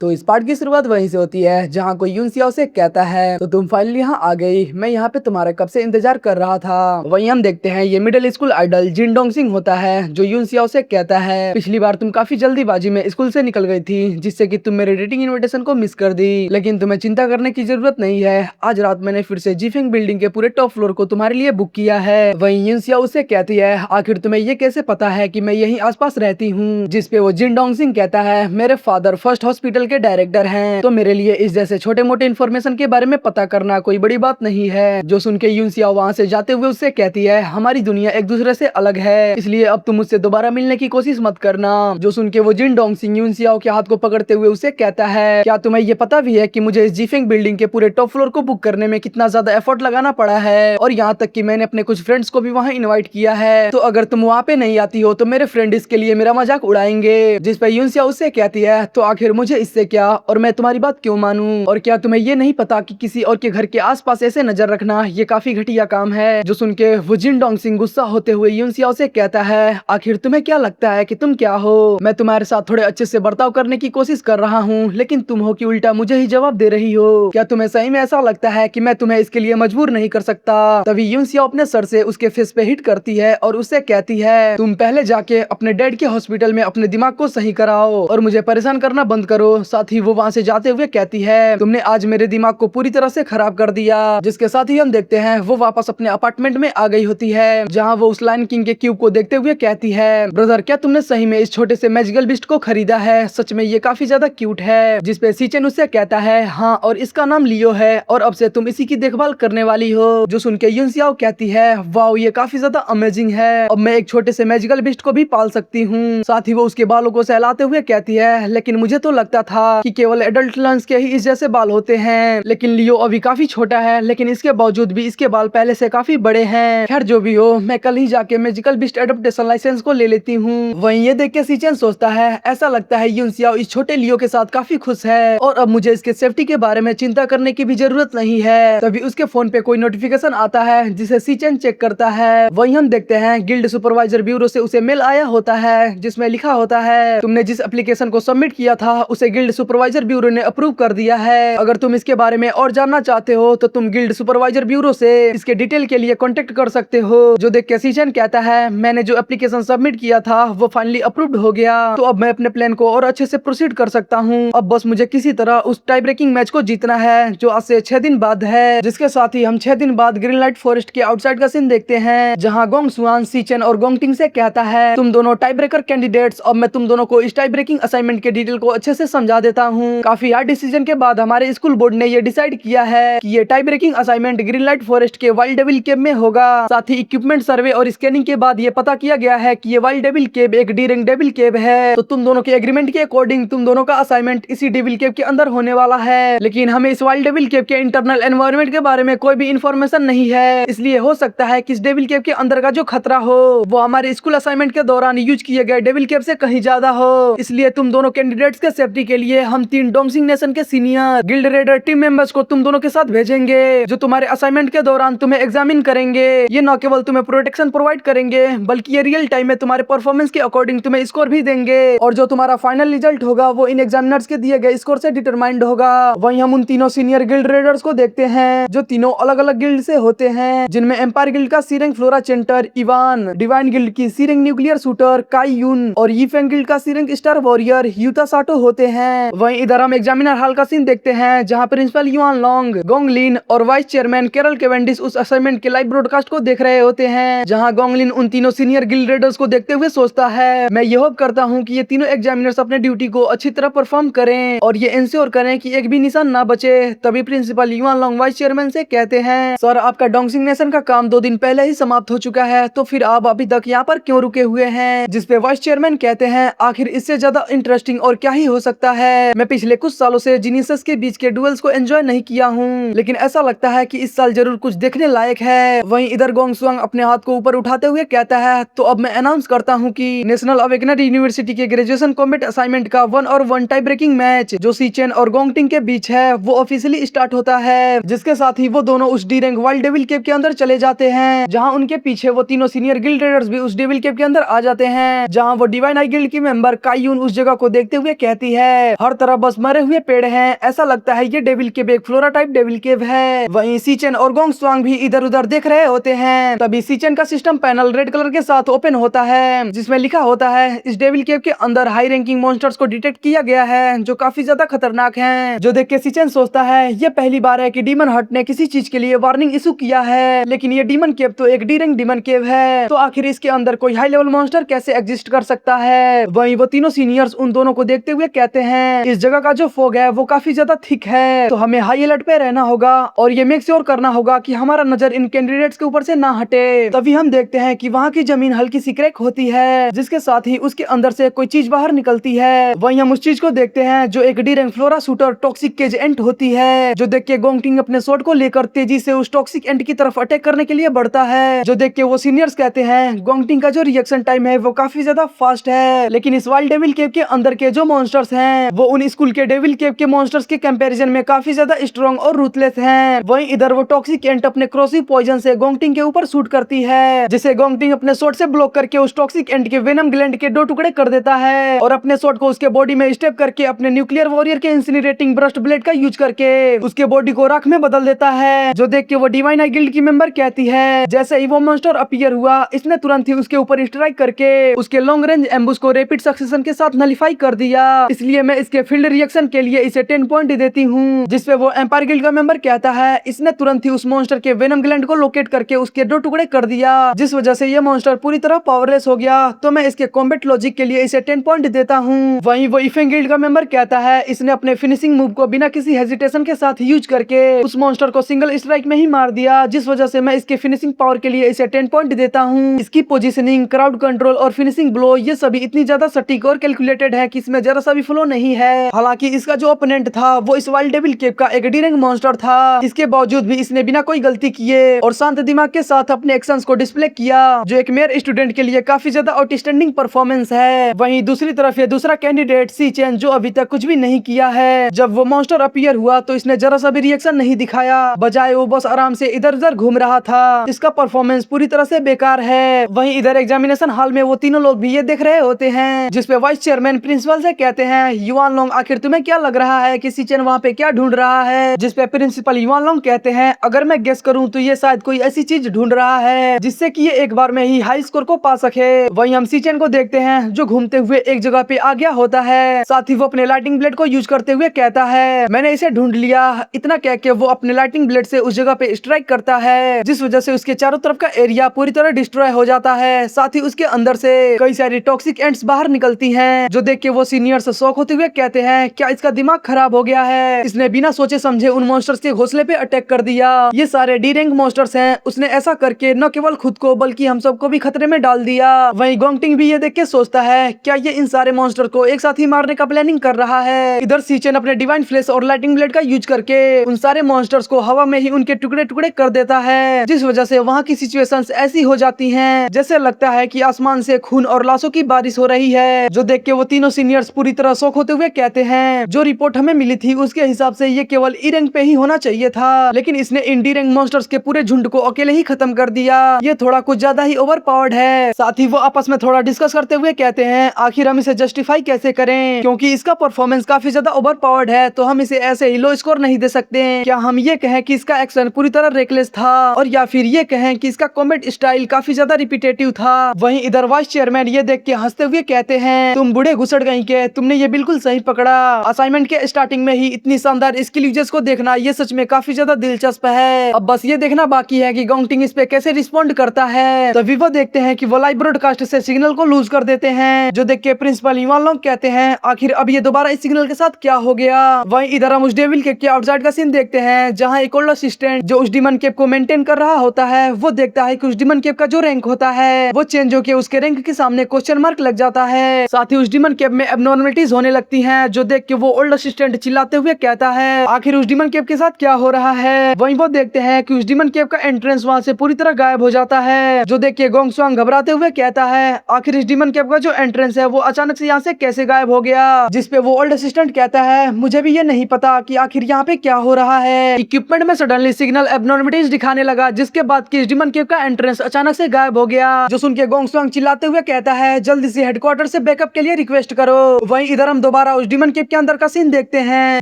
तो इस पार्ट की शुरुआत वहीं से होती है जहाँ कोई यून सियाओ से कहता है तो तुम फाइनली यहाँ आ गई, मैं यहाँ पे तुम्हारा कब से इंतजार कर रहा था। वहीं हम देखते हैं ये मिडिल स्कूल आइडल जिन डोंग सिंह होता है जो यून सियाओ से कहता है पिछली बार तुम काफी जल्दीबाजी में स्कूल से निकल गई थी जिससे कि तुम मेरे डेटिंग इनविटेशन को मिस कर दी, लेकिन तुम्हें चिंता करने की जरूरत नहीं है, आज रात मैंने फिर से जीफिंग बिल्डिंग के पूरे टॉप फ्लोर को तुम्हारे लिए बुक किया है। वहीं यून सियाओ से कहती है आखिर तुम्हें ये कैसे पता है कि मैं यहीं आसपास रहती हूँ, जिसपे वो जिन डोंग सिंह कहता है मेरे फादर फर्स्ट हॉस्पिटल के डायरेक्टर हैं, तो मेरे लिए इस जैसे छोटे मोटे इन्फॉर्मेशन के बारे में पता करना कोई बड़ी बात नहीं है। जो सुन के यून सियाओ वहाँ से जाते हुए उससे कहती है हमारी दुनिया एक दूसरे से अलग है, इसलिए अब तुम मुझसे दोबारा मिलने की कोशिश मत करना। जो सुन के वो जिन डोंग सिंह यून सियाओ के हाथ को पकड़ते हुए उसे कहता है क्या तुम्हें ये पता भी है कि मुझे इस जीफिंग बिल्डिंग के पूरे टॉप फ्लोर को बुक करने में कितना ज्यादा एफर्ट लगाना पड़ा है, और यहाँ तक कि मैंने अपने कुछ फ्रेंड्स को भी वहाँ इन्वाइट किया है, तो अगर तुम वहाँ पे नहीं आती हो तो मेरे फ्रेंड इसके लिए मेरा मजाक उड़ाएंगे। जिस पे यून सियाओ उससे कहती है तो आखिर मुझे इससे क्या, और मैं तुम्हारी बात क्यों मानूं, और क्या तुम्हें ये नहीं पता कि किसी और के घर के आसपास ऐसे नजर रखना ये काफी घटिया काम है। जो सुन के वो जिन डोंग सिंह गुस्सा होते हुए यून सियाओ से कहता है आखिर तुम्हें क्या लगता है कि तुम क्या हो, मैं तुम्हारे साथ थोड़े अच्छे से बर्ताव करने की कोशिश कर रहा हूँ लेकिन तुम हो कि उल्टा मुझे ही जवाब दे रही हो, क्या तुम्हें सही में ऐसा लगता है कि मैं तुम्हें इसके लिए मजबूर नहीं कर सकता। तभी यून सियाओ अपने सर से उसके फेस पे हिट करती है और उससे कहती है तुम पहले जाके अपने डैड के हॉस्पिटल में अपने दिमाग को सही कराओ और मुझे परेशान करना बंद करो। साथ ही वो वहाँ से जाते हुए कहती है तुमने आज मेरे दिमाग को पूरी तरह से खराब कर दिया। जिसके साथ ही हम देखते हैं वो वापस अपने अपार्टमेंट में आ गई होती है जहाँ वो उस लायन किंग के क्यूब को देखते हुए कहती है ब्रदर क्या तुमने सही में इस छोटे से मैजिकल बिस्ट को खरीदा है, सच में ये काफी ज्यादा क्यूट है। जिसपे सीचन उससे कहता है हाँ और इसका नाम लियो है और अब से तुम इसी की देखभाल करने वाली हो। जो सुन के यून सियाओ कहती है वाओ ये काफी ज्यादा अमेजिंग है, अब मैं एक छोटे से मैजिकल बिस्ट को भी पाल सकती हूँ। साथ ही वो उसके बालों को सहलाते हुए कहती है लेकिन मुझे तो लगता था कि केवल एडल्ट लंस के ही इस जैसे बाल होते हैं, लेकिन लियो अभी काफी छोटा है लेकिन इसके बावजूद भी इसके बाल पहले से काफी बड़े हैं। खैर जो भी हो मैं कल ही जाके मैजिकल बिस्ट एडप्टेशन लाइसेंस को ले लेती हूँ। वहीं ये देख के सीचन सोचता है ऐसा लगता है यून सियाओ इस छोटे लियो के साथ काफी खुश है और अब मुझे इसके सेफ्टी के बारे में चिंता करने की भी जरूरत नहीं है। तभी उसके फोन पे कोई नोटिफिकेशन आता है जिसे सीचन चेक करता है। वहीं हम देखते हैं गिल्ड सुपरवाइजर ब्यूरो से उसे मेल आया होता है जिसमें लिखा होता है तुमने जिस एप्लीकेशन को सबमिट किया था उसे गिल्ड सुपरवाइजर ब्यूरो ने अप्रूव कर दिया है, अगर तुम इसके बारे में और जानना चाहते हो तो तुम गिल्ड सुपरवाइजर ब्यूरो से इसके डिटेल के लिए कांटेक्ट कर सकते हो। जो देख के सीचन कहता है मैंने जो एप्लीकेशन सबमिट किया था वो फाइनली अप्रूव्ड हो गया, तो अब मैं अपने प्लान को और अच्छे से प्रोसीड कर सकता हूँ। अब बस मुझे किसी तरह उस टाई ब्रेकिंग मैच को जीतना है जो आज से 6 दिन बाद है। जिसके साथ ही हम 6 दिन बाद ग्रीन लाइट फॉरेस्ट के आउटसाइड का सीन देखते हैं जहाँ गोंग सुआन सीचन और गोंग टिंग से कहता है तुम दोनों टाई ब्रेकर कैंडिडेट्स, अब मैं तुम दोनों को इस टाई ब्रेकिंग असाइनमेंट के डिटेल को अच्छे से समझा देता हूँ। काफी हार्ड डिसीजन के बाद हमारे स्कूल बोर्ड ने ये डिसाइड किया है कि ये tie breaking assignment green light forest के वाइल्ड डेविल केव में होगा। साथ ही इक्विपमेंट सर्वे और स्कैनिंग के बाद ये पता किया गया है कि ये वाइल्ड डेविल केव एक डी रैंक डेविल केव है, तो तुम दोनों के एग्रीमेंट के अकॉर्डिंग तुम दोनों का असाइनमेंट इसी डेविल केव के अंदर होने वाला है। लेकिन हमें इस वाइल्ड डेविल केव के इंटरनल एनवायरनमेंट के बारे में कोई भी इंफॉर्मेशन नहीं है, इसलिए हो सकता है कि इस डेविल केव के अंदर का जो खतरा हो वो हमारे स्कूल असाइनमेंट के दौरान यूज किए गए डेविल केव से कहीं ज्यादा हो। इसलिए तुम दोनों कैंडिडेट्स के सेफ्टी के लिए हम 3 डोंगसिंग नेशन के senior guild raider team members को तुम दोनों के साथ भेजेंगे जो तुम्हारे असाइनमेंट के दौरान तुम्हें एग्जामिन करेंगे। ये न केवल तुम्हें प्रोटेक्शन प्रोवाइड करेंगे बल्कि ये रियल टाइम में तुम्हारे परफॉर्मेंस के अकॉर्डिंग तुम्हें स्कोर भी देंगे, और जो तुम्हारा फाइनल रिजल्ट होगा वो इन एग्जामिनर्स के दिए गए स्कोर से डिटरमाइंड होगा। वहीं हम उन तीनों सीनियर गिल्ड रेडर्स को देखते हैं जो तीनों अलग अलग गिल्ड से होते हैं, जिनमें एम्पायर गिल्ड का सी रैंक फ्लोरा चेंटर इवान, डिवाइन गिल्ड की सी रैंक न्यूक्लियर शूटर काई यून और यीफेंग गिल्ड का C rank star warrior Utah साटो होते हैं। वहीं इधर हम एग्जामिनर हॉल का सीन देखते हैं जहां प्रिंसिपल युआन लॉन्ग, गोंगलिन और वाइस चेयरमैन कैरल केवेंडिस उस असाइनमेंट के लाइव ब्रॉडकास्ट को देख रहे होते हैं, जहां गोंगलिन उन तीनों सीनियर गिल्ड रेडर्स को देखते हुए सोचता है मैं ये होप करता हूं कि ये तीनों एग्जामिनर्स अपने ड्यूटी को अच्छी तरह परफॉर्म करें और ये इंश्योर करें कि एक भी निशान ना बचे। तभी principal Yuan Long vice chairman से कहते हैं सर आपका डोंगसिंग नेशन का काम 2 दिन पहले ही समाप्त हो चुका है, तो फिर आप अभी तक यहाँ पर क्यों रुके हुए हैं। जिसपे वाइस चेयरमैन कहते हैं आखिर इससे ज्यादा इंटरेस्टिंग और क्या ही हो सकता है, मैं पिछले कुछ सालों से जीनियस के बीच के डुएल्स को एंजॉय नहीं किया हूँ लेकिन ऐसा लगता है कि इस साल जरूर कुछ देखने लायक है। वहीं इधर गोंग सुआंग अपने हाथ को ऊपर उठाते हुए कहता है तो अब मैं अनाउंस करता हूँ कि नेशनल अवेकनर यूनिवर्सिटी के ग्रेजुएशन कॉम्बैट असाइनमेंट का 1-on-1 टाई ब्रेकिंग मैच जो सीचेन और गोंगटिंग के बीच है वो ऑफिशियली स्टार्ट होता है। जिसके साथ ही वो दोनों उस डी रैंक वाइल्ड डेविल केव के अंदर चले जाते हैं जहाँ उनके पीछे वो तीनों सीनियर गिल्ड रेडर्स भी उस डेविल केव के अंदर आ जाते हैं, जहाँ वो डिवाइन आई गिल्ड की मेंबर काई यून उस जगह को देखते हुए कहती है हर तरफ बस मरे हुए पेड़ हैं। ऐसा लगता है ये डेविल केव एक फ्लोरा टाइप डेविल केव है। वहीं सीचेन और गोंग स्वांग भी इधर उधर देख रहे होते हैं। तभी सीचेन का सिस्टम पैनल रेड कलर के साथ ओपन होता है, जिसमें लिखा होता है इस डेविल केव के अंदर हाई रैंकिंग मॉन्स्टर्स को डिटेक्ट किया गया है जो काफी ज्यादा खतरनाक हैं। जो देख के सीचेन सोचता है ये पहली बार है कि डीमन हट ने किसी चीज के लिए वार्निंग इशू किया है, लेकिन ये डीमन केव तो एक डी रैंक डीमन केव है, तो आखिर इसके अंदर कोई हाई लेवल मॉन्स्टर कैसे एग्जिस्ट कर सकता है। वहीं वो तीनों सीनियर्स उन दोनों को देखते हुए कहते हैं इस जगह का जो फॉग है वो काफी ज्यादा थिक है, तो हमें हाई अलर्ट पे रहना होगा और ये मेक श्योर करना होगा कि हमारा नजर इन कैंडिडेट्स के ऊपर से ना हटे। तभी हम देखते हैं कि वहाँ की जमीन हल्की सी क्रैक होती है, जिसके साथ ही उसके अंदर से कोई चीज बाहर निकलती है। वहीं हम उस चीज को देखते हैं जो एक D rank Flora shooter toxic cage ant होती है, जो देख के गोंगटिंग अपने स्वॉर्ड को लेकर तेजी से उस टॉक्सिक एंट की तरफ अटैक करने के लिए बढ़ता है। जो देख के वो सीनियर्स कहते हैं गोंगटिंग का जो रिएक्शन टाइम है वो काफी ज्यादा फास्ट है, लेकिन इस वाइल्ड डेविल केव के अंदर के जो मॉन्स्टर्स हैं वो उन स्कूल के डेविल केव के मॉन्स्टर्स के कंपैरिजन में काफी ज्यादा स्ट्रॉन्ग और रूथलेस हैं। वहीं इधर वो टॉक्सिक एंट अपने क्रोसिव पॉइजन से गोंगटिंग के ऊपर शूट करती है, जिसे गोंगटिंग अपने शॉट से ब्लॉक करके उस टॉक्सिक एंट के वेनम ग्लैंड के 2 टुकड़े कर देता है और अपने शॉट को उसके बॉडी में स्टेप करके अपने न्यूक्लियर वॉरियर के इंसिनरेटिंग ब्रस्ट ब्लेड का यूज करके उसके बॉडी को राख में बदल देता है। जो देख के वो डिवाइन आई गिल्ड की मेंबर कहती है जैसे ही वो मॉन्स्टर अपीयर हुआ इसने तुरंत ही उसके ऊपर स्ट्राइक करके उसके लॉन्ग रेंज एम्बुश को रैपिड सक्सेशन के साथ नलिफाई कर दिया, इसलिए मैं इसके फील्ड रिएक्शन के लिए इसे 10 पॉइंट देती हूँ। जिसपे वो एम्पायर गिल्ड का मेंबर कहता है इसने तुरंत ही उस मॉन्स्टर के वेनम ग्लैंड को लोकेट करके उसके 2 टुकड़े कर दिया, जिस वजह से ये मॉन्स्टर पूरी तरह पावरलेस हो गया, तो मैं इसके कॉम्बैट लॉजिक के लिए इसे 10 पॉइंट देता हूँ। वहीं वो इफेंग गिल्ड का मेंबर कहता है इसने अपने फिनिशिंग मूव को बिना किसी हेजिटेशन के साथ यूज करके उस मॉन्स्टर को सिंगल स्ट्राइक में ही मार दिया, जिस वजह से मैं इसके फिनिशिंग पावर के लिए इसे 10 पॉइंट देता हूँ। इसकी पोजीशनिंग, क्राउड कंट्रोल और फिनिशिंग ब्लो ये सभी इतनी ज्यादा सटीक और कैलकुलेटेड है कि इसमें जरा सा भी फ्लो नहीं है। हालांकि इसका जो ओपोनेंट था वो इस वाइल्ड डेविल केव का एक डी रैंक मॉन्स्टर था, इसके बावजूद भी इसने बिना कोई गलती किए और शांत दिमाग के साथ अपने एक्शंस को डिस्प्ले किया, जो एक मेयर स्टूडेंट के लिए काफी ज्यादा आउटस्टैंडिंग परफॉर्मेंस है। वहीं दूसरी तरफ ये दूसरा कैंडिडेट सीचेन जो अभी तक कुछ भी नहीं किया है, जब वो मॉन्स्टर अपीयर हुआ तो इसने जरा सा भी रिएक्शन नहीं दिखाया, बजाय वो बस आराम से इधर उधर घूम रहा था। इसका परफॉर्मेंस पूरी तरह से बेकार है। वहीं इधर एग्जामिनेशन हॉल में वो तीनों लोग भी ये देख रहे होते हैं, जिसपे वाइस चेयरमैन प्रिंसिपल से कहते हैं युवान लोंग आखिर तुम्हें क्या लग रहा है कि सीचेन वहाँ पे क्या ढूंढ रहा है, जिसपे प्रिंसिपल युवान लोंग कहते हैं अगर मैं गेस करूं तो ये शायद कोई ऐसी चीज ढूंढ रहा है जिससे कि ये एक बार में ही हाई स्कोर को पा सके। वहीं हम सीचेन को देखते हैं जो घूमते हुए एक जगह पे आ गया होता है, साथ ही वो अपने लाइटिंग ब्लेड को यूज करते हुए कहता है मैंने इसे ढूंढ लिया। इतना कह के वो अपने लाइटिंग ब्लेड से उस जगह पे स्ट्राइक करता है, जिस वजह से उसके चारों तरफ का एरिया पूरी तरह डिस्ट्रॉय हो जाता है, साथ ही उसके अंदर से कई सारी टॉक्सिक एंट्स बाहर निकलती हैं, जो देख के वो सीनियर्स शॉक होते हुए कहते हैं क्या इसका दिमाग खराब हो गया है, इसने बिना सोचे समझे उन मॉन्स्टर्स के घोंसले पे अटैक कर दिया। ये सारे डी रैंक मॉन्स्टर्स हैं, उसने ऐसा करके न केवल खुद को बल्कि हम सबको भी खतरे में डाल दिया। वहीं गोंगटिंग भी ये देख के सोचता है क्या ये इन सारे मॉन्स्टर को एक साथ ही मारने का प्लानिंग कर रहा है। इधर सीचेन अपने डिवाइन फ्लैश और लाइटिंग ब्लेड का यूज करके उन सारे मॉन्स्टर्स को हवा में ही उनके टुकड़े टुकड़े कर देता है, जिस वजह से वहाँ की सिचुएशंस ऐसी हो जाती हैं जैसे लगता है कि आसमान से खून और लाशों की बारिश हो रही है। जो देख के वो तीनों सीनियर्स पूरी तरह शॉक होते हुए कहते हैं जो रिपोर्ट हमें मिली थी उसके हिसाब से ये केवल ई रैंक पे ही होना चाहिए था, लेकिन इसने इन डी रैंक मॉन्स्टर्स के पूरे झुंड को अकेले ही खत्म कर दिया। ये थोड़ा कुछ ज्यादा ही ओवर पावर्ड है। साथ ही वो आपस में थोड़ा डिस्कस करते हुए कहते हैं आखिर हम इसे जस्टिफाई कैसे करें, क्योंकि इसका परफॉर्मेंस काफी ज्यादा ओवर पावर्ड है, तो हम इसे ऐसे ही लो स्कोर नहीं दे सकते। क्या हम ये कहें कि इसका एक्शन पूरी तरह रेकलेस था, और या फिर ये कहें कि इसका कॉम्बैट स्टाइल काफी ज्यादा रिपीटेटिव था। वहीं इधर वाइस चेयरमैन ये देख के हंसते हुए कहते हैं तुम बूढ़े घुसड़ गई के, तुमने ये बिल्कुल सही पकड़ा। असाइनमेंट के स्टार्टिंग में ही इतनी शानदार स्किल यूजेस को देखना ये सच में काफी ज्यादा दिलचस्प है। अब बस ये देखना बाकी है कि गोंगटिंग इस पे कैसे रिस्पॉन्ड करता है। तभी वो देखते हैं कि वो लाइव ब्रॉडकास्ट से सिग्नल को लूज कर देते हैं, जो देख के प्रिंसिपल युवान लोग कहते हैं आखिर अब ये दोबारा इस सिग्नल के साथ क्या हो गया। वहीं इधर हम उस डेविल केव के आउटसाइड का सीन देखते हैं, जहाँ एक ओल्ड असिस्टेंट जो उस डिमन केव को मेंटेन कर रहा होता है वो देखता है कि उस डिमन केव का जो रैंक होता है वो चेंज होकर उसके रैंक के सामने क्वेश्चन मार्क लग जाता है। साथ ही उस डिमन केव में एबनॉर्मलिटीज होने लगती हैं, जो देख के वो ओल्ड असिस्टेंट चिल्लाते हुए कहता है आखिर उस डिमन केव के साथ क्या हो रहा है। वहीं वो देखते हैं कि उस डिमन केव का एंट्रेंस वहां से पूरी तरह गायब हो जाता है, जो देख के गोंग स्वांग घबराते हुए कहता है आखिर इस डिमन केव का जो एंट्रेंस है वो अचानक से यहाँ से कैसे गायब हो गया। जिसपे वो ओल्ड असिस्टेंट कहता है मुझे भी ये नहीं पता कि आखिर यहाँ पे क्या हो रहा है। इक्विपमेंट में सडनली सिग्नल एबनॉर्मलिटीज दिखाने लगा, जिसके बाद कि इस डिमन केव का एंट्रेंस अचानक से गायब हो गया, जो सुन के गोंग स्वांग चिल्लाते हुए कहता है जल्दी से हेडक्वार्टर से बैकअप के लिए रिक्वेस्ट करो। वहीं इधर हम दोबारा उस डीमन केव के अंदर का सीन देखते हैं,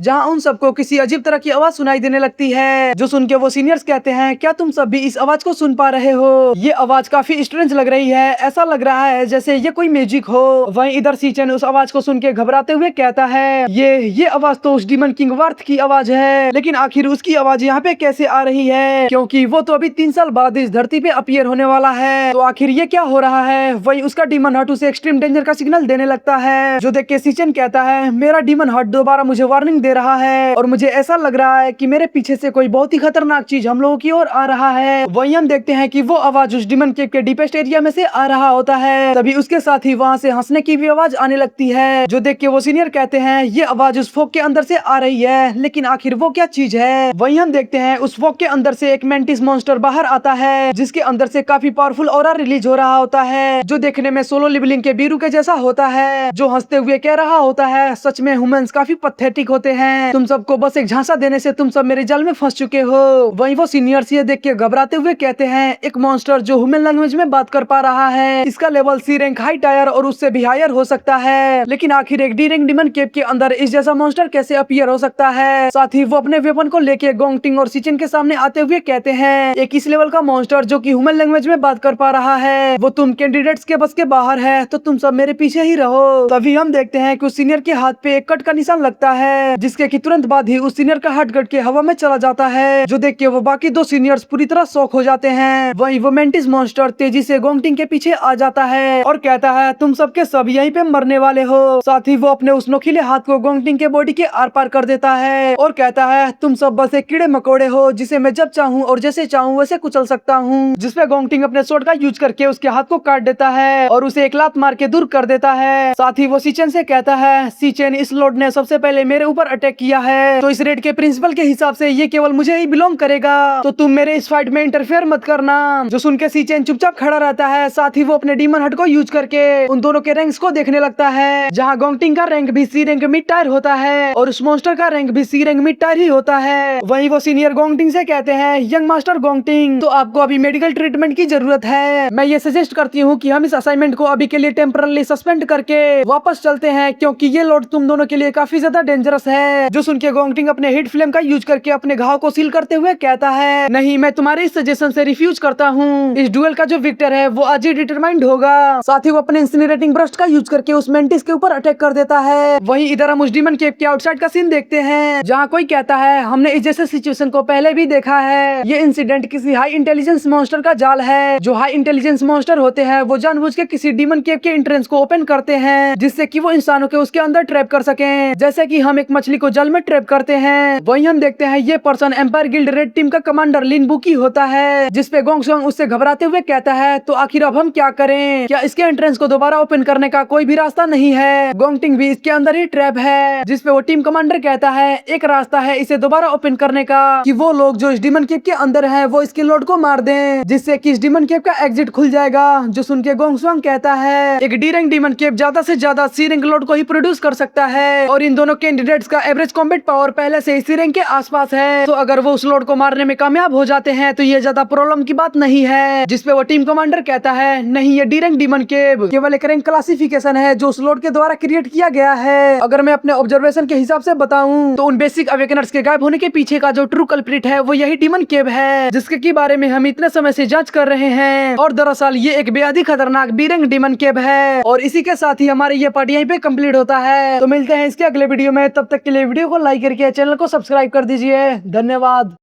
जहाँ उन सबको किसी अजीब तरह की आवाज सुनाई देने लगती है, जो सुन के वो सीनियर्स कहते हैं, क्या तुम सब भी इस आवाज को सुन पा रहे हो? ये आवाज काफी स्ट्रेंज लग रही है, ऐसा लग रहा है जैसे ये कोई मैजिक हो। वहीं इधर सीचन उस आवाज को सुन के घबराते हुए कहता है, ये आवाज तो उस डीमन किंग वर्थ की आवाज है, लेकिन आखिर उसकी आवाज यहाँ पे कैसे आ रही है, क्योंकि वो तो अभी 3 साल बाद इस धरती पे अपीयर होने वाला है, तो आखिर ये क्या हो रहा है? वहीं उसका डीमन हर्ट उसे एक्सट्रीम डेंजर का सिग्नल देने लगता है, जो देख के सीचन कहता है, मेरा डीमन हर्ट दोबारा मुझे वार्निंग दे रहा है और मुझे ऐसा लग रहा है कि मेरे पीछे से कोई बहुत ही खतरनाक चीज हम लोगों की ओर आ रहा है। वहीं हम देखते हैं कि वो आवाज उस डीमन केव के डीपेस्ट एरिया में से आ रहा होता है। तभी उसके साथ ही वहां से हंसने की भी आवाज आने लगती है, जो देख के वो सीनियर कहते हैं, ये आवाज उस फोक के अंदर से आ रही है, लेकिन आखिर वो क्या चीज है? वहीं हम देखते हैं उस फोक के अंदर से एक मेंटिस मॉन्स्टर बाहर आता है, जिसके अंदर से काफी पावरफुल ऑरा रिलीज हो रहा होता है, जो देखने में सोलो लेवलिंग के बीरू के जैसा होता है, जो हंसते हुए कह रहा होता है, सच में ह्यूमंस काफी पथेटिक होते हैं, तुम सबको बस एक झांसा देने से तुम सब मेरे जाल में फंस चुके हो। वहीं वो सीनियर्स ये देख के घबराते हुए कहते हैं, एक मॉन्स्टर जो ह्यूमन लैंग्वेज में बात कर पा रहा है, इसका लेवल सी रैंक हाई टायर और उससे भी हायर हो सकता है, लेकिन आखिर एक डी रैंक डीमन केव के अंदर इस जैसा मॉन्स्टर कैसे अपीयर हो सकता है? साथ ही वो अपने वेपन को लेके गोंगटिंग और सीचन के सामने आते हुए कहते हैं, एक इस लेवल का मॉन्स्टर जो कि ह्यूमन लैंग्वेज में बात कर पा रहा है, वो तुम कैंडिडेट्स के बस के बाहर है, तो तुम सब मेरे पीछे ही रहो। तभी हम देखते हैं कि उस सीनियर के हाथ पे एक कट का निशान लगता है, जिसके कि तुरंत बाद ही उस सीनियर का हाथ कट के हवा में चला जाता है, जो देख के वो बाकी 2 सीनियर्स पूरी तरह शॉक हो जाते हैं। वहीं वो मेंटिस मॉन्स्टर तेजी से गोंगटिंग के पीछे आ जाता है और कहता है, तुम सबके सब यहीं पे मरने वाले हो। साथ ही वो अपने उस नोखीले हाथ को गोंगटिंग के बॉडी के आर पार कर देता है और कहता है, तुम सब बस एक कीड़े मकोड़े हो, जिसे मैं जब चाहूँ और जैसे चाहूँ वैसे कुचल सकता हूँ। जिसपे गोंगटिंग अपने स्वॉर्ड का यूज करके उसके हाथ को काट देता है और उसे एक लात मार के दूर कर देता है। साथ ही वो सीचन से कहता है, सीचन, इस लॉर्ड ने सबसे पहले मेरे ऊपर अटैक किया है, तो इस रेड के प्रिंसिपल के हिसाब से ये केवल मुझे ही बिलोंग करेगा, तो तुम मेरे इस फाइट में इंटरफेयर मत करना। जो सुन के सीचन चुपचाप खड़ा रहता है। साथ ही वो अपने डीमन हट को यूज करके उन दोनों के रैंक्स को देखने लगता है, जहाँ गोंगटिंग का रैंक भी सी रैंक मिड टायर होता है और उस मॉन्स्टर का रैंक भी सी रैंक मिड टायर ही होता है। वहीं वो सीनियर गोंगटिंग से कहते हैं, यंग मास्टर गोंगटिंग, तो आपको अभी मेडिकल ट्रीटमेंट की जरूरत है। मैं ये सजेस्ट करती हूँ कि हम इस असाइनमेंट को अभी के लिए टेम्परली सस्पेंड करके वापस चलते हैं, क्योंकि ये लॉर्ड तुम दोनों के लिए काफी ज्यादा डेंजरस है। जो सुन के गोंगटिंग अपने हीट फ्लेम का यूज करके अपने घाव को सील करते हुए कहता है, नहीं, मैं तुम्हारे इस सजेशन से रिफ्यूज करता हूँ। इस डुएल का जो विक्टर है वो आज ही डिटरमाइंड होगा। साथ ही वो अपने इंसिनरेटिंग ब्रस्ट का यूज करके उस मेंटिस के ऊपर अटैक कर देता है। वहीं इधर हम उस डीमन केव के आउटसाइड का सीन देखते हैं, जहाँ कोई कहता है, हमने इस जैसे सिचुएशन को पहले भी देखा है। ये इंसिडेंट किसी हाई इंटेलिजेंस मॉन्स्टर का जाल है। जो हाई इंटेलिजेंस मॉन्स्टर होते हैं वो जानबूझ के किसी डीमन केव के एंट्रेंस को ओपन करते हैं, जिससे कि वो इंसानों के उसके अंदर ट्रैप कर सकें, जैसे कि हम एक मछली को जल में ट्रैप करते हैं। वहीं हम देखते हैं ये person empire guild red team का कमांडर लिन बुकी होता है, जिसपे गोंगसोंग उससे घबराते हुए कहता है, तो आखिर अब हम क्या करें? क्या इसके एंट्रेंस को दोबारा ओपन करने का कोई भी रास्ता नहीं है? गोंगटिंग भी इसके अंदर ही ट्रैप है, जिसपे वो टीम कमांडर कहता है, एक रास्ता है इसे दोबारा ओपन करने का, कि वो लोग जो इस डीमन केव के अंदर है वो इसके लॉर्ड को मार दें, जिससे कि इस डीमन केव का एग्जिट खुल जाएगा। जो सुन के गोंगसोंग कहता है, एक डी रैंक डीमन केव ज्यादा से ज्यादा सी रैंक लॉर्ड को ही प्रोड्यूस कर सकता है, और इन दोनों कैंडिडेट्स का एवरेज कॉम्बैट पावर पहले से ही सी रैंक के आसपास है, तो अगर वो उस लॉर्ड को मारने में कामयाब हो जाते हैं तो ये ज्यादा प्रॉब्लम की बात नहीं है। जिसपे वो टीम कमांडर कहता है, नहीं, ये डी रैंक डीमन केव केवल एक रैंक क्लासिफिकेशन है जो उस लॉर्ड के द्वारा क्रिएट किया गया है। अगर मैं अपने ऑब्जर्वेशन के हिसाब से बताऊं तो उन बेसिक अवेकनर्स के गायब होने के पीछे का जो ट्रू कल्प्रिट है वो यही डीमन केव है, जिसके की बारे में हम इतने समय से जांच कर रहे हैं, और दरअसल ये एक बेहद ही खतरनाक डी रैंक डीमन केव है। और इसी के साथ ही हमारी ये पार्ट यहीं पे कंप्लीट होता है। तो मिलते हैं इसके अगले वीडियो में, तब तक के लिए वीडियो को लाइक करके चैनल को सब्सक्राइब कर दीजिए। धन्यवाद।